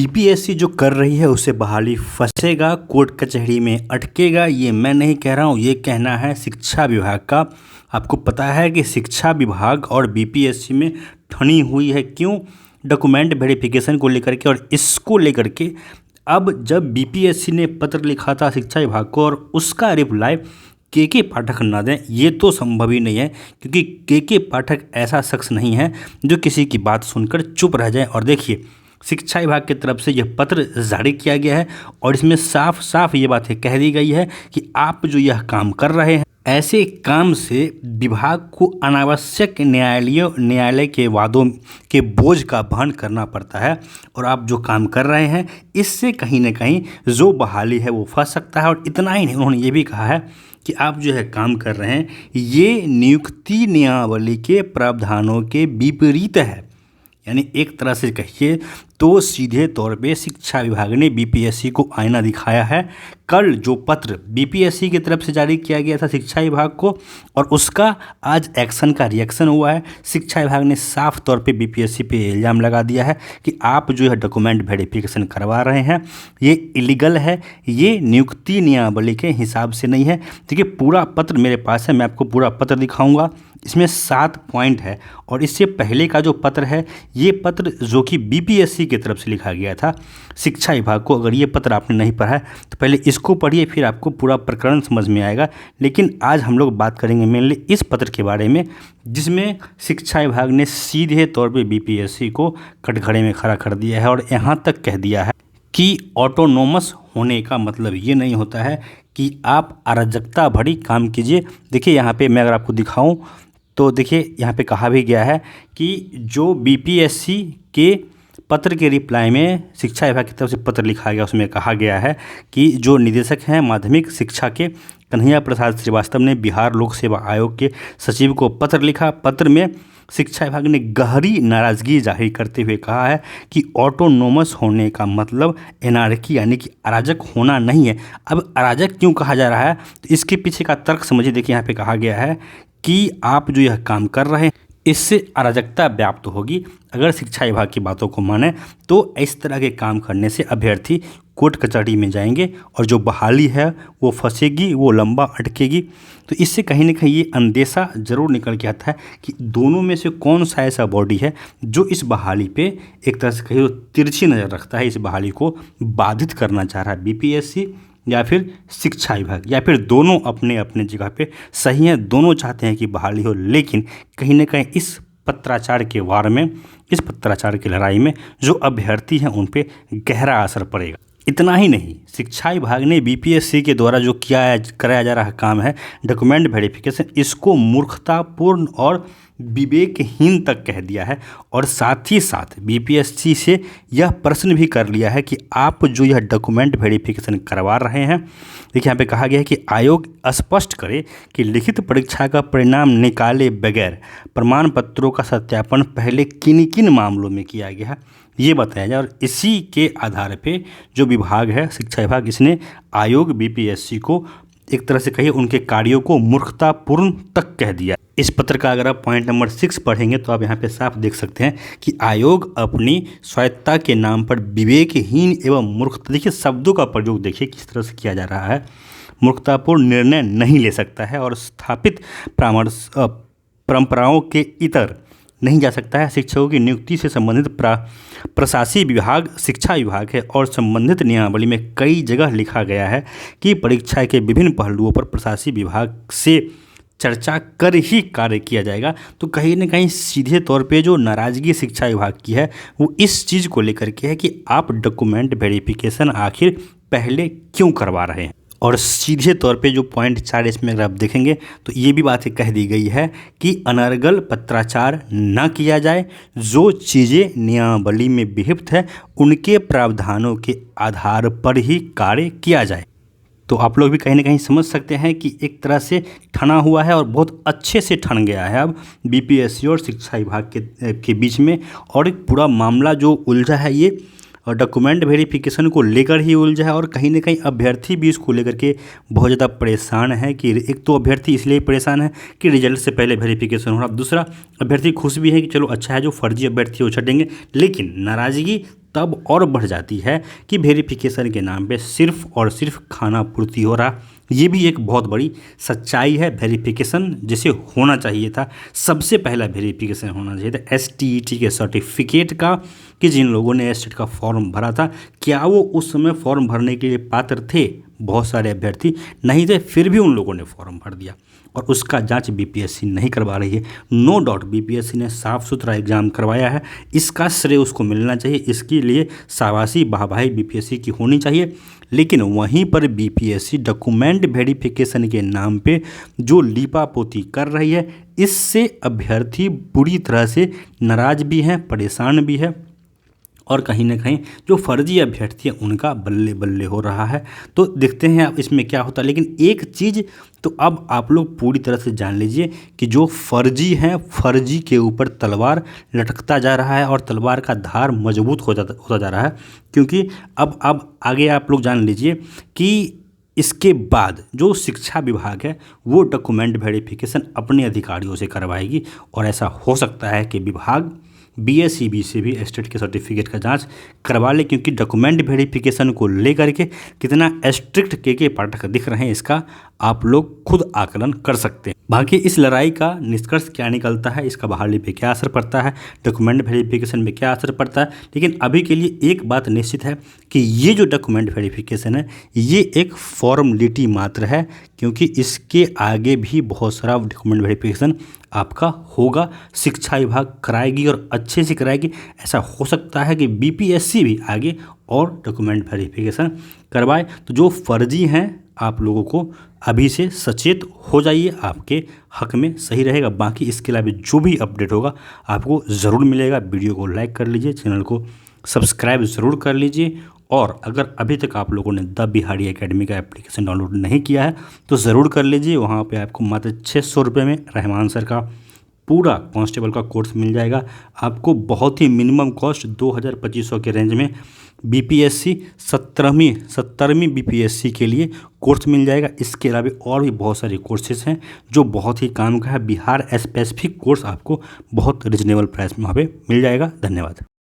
BPSC जो कर रही है उससे बहाली फंसेगा, कोर्ट कचहरी में अटकेगा। ये मैं नहीं कह रहा हूँ, ये कहना है शिक्षा विभाग का। आपको पता है कि शिक्षा विभाग और बीपीएससी में ठनी हुई है क्यों? डॉक्यूमेंट वेरिफिकेशन को लेकर के और इसको लेकर के। अब जब बीपीएससी ने पत्र लिखा था शिक्षा विभाग को और उसका रिप्लाई के पाठक ना दें, ये तो संभव ही नहीं है, क्योंकि के पाठक ऐसा शख्स नहीं है जो किसी की बात सुनकर चुप रह जाए। और देखिए, शिक्षा विभाग की तरफ से यह पत्र जारी किया गया है और इसमें साफ साफ ये बातें कह दी गई है कि आप जो यह काम कर रहे हैं, ऐसे काम से विभाग को अनावश्यक न्यायालय के वादों के बोझ का वहन करना पड़ता है। और आप जो काम कर रहे हैं इससे कहीं ना कहीं जो बहाली है वो फंस सकता है। और इतना ही नहीं, उन्होंने ये भी कहा है कि आप जो है काम कर रहे हैं ये नियुक्ति नियमावली के प्रावधानों के विपरीत है। यानी एक तरह से कहिए तो सीधे तौर पे शिक्षा विभाग ने बीपीएससी को आईना दिखाया है। कल जो पत्र बीपीएससी की तरफ से जारी किया गया था शिक्षा विभाग को, और उसका आज एक्शन का रिएक्शन हुआ है। शिक्षा विभाग ने साफ तौर पे बीपीएससी पे इल्ज़ाम लगा दिया है कि आप जो है डॉक्यूमेंट वेरिफिकेशन करवा रहे हैं, ये इलीगल है, ये नियुक्ति नियमावली के हिसाब से नहीं है। देखिए, पूरा पत्र मेरे पास है, मैं आपको पूरा पत्र दिखाऊंगा। इसमें 7 पॉइंट है और इससे पहले का जो पत्र है, ये पत्र जो कि बीपीएससी की तरफ से लिखा गया था शिक्षा विभाग को। अगर ये पत्र आपने नहीं पढ़ा है तो पहले इसको पढ़िए, फिर आपको पूरा प्रकरण समझ में आएगा। लेकिन आज हम लोग बात करेंगे मेनली इस पत्र के बारे में, जिसमें शिक्षा विभाग ने सीधे तौर पे बीपीएससी को कटघरे में खड़ा कर दिया है और यहाँ तक कह दिया है कि ऑटोनोमस होने का मतलब ये नहीं होता है कि आप अराजकता भरी काम कीजिए। देखिए, यहाँ पे मैं अगर आपको दिखाऊं तो देखिए, यहाँ पे कहा भी गया है कि जो बीपीएससी के पत्र के रिप्लाई में शिक्षा विभाग की तरफ से पत्र लिखा गया, उसमें कहा गया है कि जो निदेशक हैं माध्यमिक शिक्षा के कन्हैया प्रसाद श्रीवास्तव ने बिहार लोक सेवा आयोग के सचिव को पत्र लिखा। पत्र में शिक्षा विभाग ने गहरी नाराज़गी जाहिर करते हुए कहा है कि ऑटोनोमस होने का मतलब एनार्की यानी कि अराजक होना नहीं है। अब अराजक क्यों कहा जा रहा है, तो इसके पीछे का तर्क समझिए। देखिए, यहाँ पे कहा गया है कि आप जो यह काम कर रहे हैं इससे अराजकता व्याप्त होगी। अगर शिक्षा विभाग की बातों को माने तो इस तरह के काम करने से अभ्यर्थी कोर्ट कचहरी में जाएंगे और जो बहाली है वो फंसेगी, वो लंबा अटकेगी। तो इससे कहीं ना कहीं ये अंदेशा ज़रूर निकल के आता है कि दोनों में से कौन सा ऐसा बॉडी है जो इस बहाली पे एक तरह से कहीं तो तिरछी नज़र रखता है, इस बहाली को बाधित करना चाह रहा है बीपीएससी या फिर शिक्षा विभाग, या फिर दोनों अपने अपने जगह पे सही हैं। दोनों चाहते हैं कि बहाली हो, लेकिन कहीं ना कहीं इस पत्राचार के वार में, इस पत्राचार की लड़ाई में जो अभ्यर्थी हैं उन पे गहरा असर पड़ेगा। इतना ही नहीं, शिक्षा विभाग ने बीपीएससी के द्वारा जो कराया जा रहा काम है डॉक्यूमेंट वेरिफिकेशन, इसको मूर्खतापूर्ण और विवेकहीन तक कह दिया है। और साथ ही साथ बीपीएससी से यह प्रश्न भी कर लिया है कि आप जो यह डॉक्यूमेंट वेरिफिकेशन करवा रहे हैं, देखिए यहाँ पे कहा गया है कि आयोग स्पष्ट करे कि लिखित परीक्षा का परिणाम निकाले बगैर प्रमाण पत्रों का सत्यापन पहले किन किन मामलों में किया गया है, ये बताया जाए। और इसी के आधार पे जो विभाग है शिक्षा विभाग, इसने आयोग बीपीएससी को एक तरह से कहिए उनके कार्यों को मूर्खतापूर्ण तक कह दिया। इस पत्र का अगर आप पॉइंट नंबर 6 पढ़ेंगे तो आप यहाँ पे साफ देख सकते हैं कि आयोग अपनी स्वायत्तता के नाम पर विवेकहीन एवं मूर्ख, देखिए शब्दों का प्रयोग देखिए किस तरह से किया जा रहा है, मूर्खतापूर्ण निर्णय नहीं ले सकता है और स्थापित परंपराओं के इतर नहीं जा सकता है। शिक्षकों की नियुक्ति से संबंधित प्रशासकीय विभाग शिक्षा विभाग है और संबंधित नियमावली में कई जगह लिखा गया है कि परीक्षा के विभिन्न पहलुओं पर प्रशासकीय विभाग से चर्चा कर ही कार्य किया जाएगा। तो कहीं ना कहीं सीधे तौर पे जो नाराज़गी शिक्षा विभाग की है वो इस चीज़ को लेकर के है कि आप डॉक्यूमेंट वेरिफिकेशन आखिर पहले क्यों करवा रहे हैं। और सीधे तौर पे जो पॉइंट 4 इसमें अगर आप देखेंगे तो ये भी बातें कह दी गई है कि अनर्गल पत्राचार न किया जाए, जो चीज़ें नियमावली में विहित है उनके प्रावधानों के आधार पर ही कार्य किया जाए। तो आप लोग भी कहीं ना कहीं समझ सकते हैं कि एक तरह से ठना हुआ है और बहुत अच्छे से ठन गया है अब बीपीएससी और शिक्षा विभाग के बीच में। और एक पूरा मामला जो उलझा है ये और डॉक्यूमेंट वेरिफिकेशन को लेकर ही उलझा है। और कहीं ना कहीं अभ्यर्थी भी इसको लेकर के बहुत ज़्यादा परेशान है कि एक तो अभ्यर्थी इसलिए परेशान है कि रिजल्ट से पहले वेरिफिकेशन हो रहा, दूसरा अभ्यर्थी खुश भी है कि चलो अच्छा है जो फर्जी अभ्यर्थी वो छटेंगे। लेकिन नाराज़गी तब और बढ़ जाती है कि वेरिफिकेशन के नाम पे सिर्फ और सिर्फ खाना पूर्ति हो रहा। ये भी एक बहुत बड़ी सच्चाई है। वेरिफिकेशन जैसे होना चाहिए था, सबसे पहला वेरिफिकेशन होना चाहिए था STET के सर्टिफिकेट का, कि जिन लोगों ने STET का फॉर्म भरा था क्या वो उस समय फॉर्म भरने के लिए पात्र थे। बहुत सारे अभ्यर्थी नहीं थे, फिर भी उन लोगों ने फॉर्म भर दिया और उसका जांच BPSC नहीं करवा रही है। नो डाउट BPSC ने साफ़ सुथरा एग्ज़ाम करवाया है, इसका श्रेय उसको मिलना चाहिए, इसके लिए शाबाशी वाहवाही BPSC की होनी चाहिए। लेकिन वहीं पर BPSC डॉक्यूमेंट वेरिफिकेशन के नाम पे जो लीपापोती कर रही है, इससे अभ्यर्थी बुरी तरह से नाराज़ भी हैं, परेशान भी है और कहीं ना कहीं जो फर्जी अभ्यर्थी हैं उनका बल्ले बल्ले हो रहा है। तो देखते हैं अब इसमें क्या होता है। लेकिन एक चीज़ तो अब आप लोग पूरी तरह से जान लीजिए कि जो फर्जी हैं, फर्जी के ऊपर तलवार लटकता जा रहा है और तलवार का धार मजबूत होता जा रहा है। क्योंकि अब आगे आप लोग जान लीजिए कि इसके बाद जो शिक्षा विभाग है वो डॉक्यूमेंट वेरिफिकेशन अपने अधिकारियों से करवाएगी और ऐसा हो सकता है कि विभाग BSEB से भी STET के सर्टिफिकेट का जांच करवा ले, क्योंकि डॉक्यूमेंट वेरिफिकेशन को लेकर के कितना स्ट्रिक्ट के पाठक दिख रहे हैं इसका आप लोग खुद आकलन कर सकते हैं। बाकी इस लड़ाई का निष्कर्ष क्या निकलता है, इसका बहाली पे क्या असर पड़ता है, डॉक्यूमेंट वेरिफिकेशन में क्या असर पड़ता है, लेकिन अभी के लिए एक बात निश्चित है कि ये जो डॉक्यूमेंट वेरिफिकेशन है ये एक फॉर्मेलिटी मात्र है, क्योंकि इसके आगे भी बहुत सारा डॉक्यूमेंट वेरिफिकेशन आपका होगा। शिक्षा विभाग कराएगी और अच्छे से कराएगी। ऐसा हो सकता है कि BPSC भी आगे और डॉक्यूमेंट वेरिफिकेशन करवाए। तो जो फर्जी हैं आप लोगों को अभी से सचेत हो जाइए, आपके हक में सही रहेगा। बाकी इसके अलावा जो भी अपडेट होगा आपको ज़रूर मिलेगा। वीडियो को लाइक कर लीजिए, चैनल को सब्सक्राइब ज़रूर कर लीजिए और अगर अभी तक आप लोगों ने द बिहारी एकेडमी का एप्लीकेशन डाउनलोड नहीं किया है तो ज़रूर कर लीजिए। वहाँ पे आपको मात्र 600 रुपये में रहमान सर का पूरा कांस्टेबल का कोर्स मिल जाएगा। आपको बहुत ही मिनिमम कॉस्ट 2500 के रेंज में BPSC 17वीं BPSC के लिए कोर्स मिल जाएगा। इसके अलावा और भी बहुत सारे कोर्सेज हैं जो बहुत ही काम का है। बिहार स्पेसिफिक कोर्स आपको बहुत रिजनेबल प्राइस में वहाँ पे मिल जाएगा। धन्यवाद।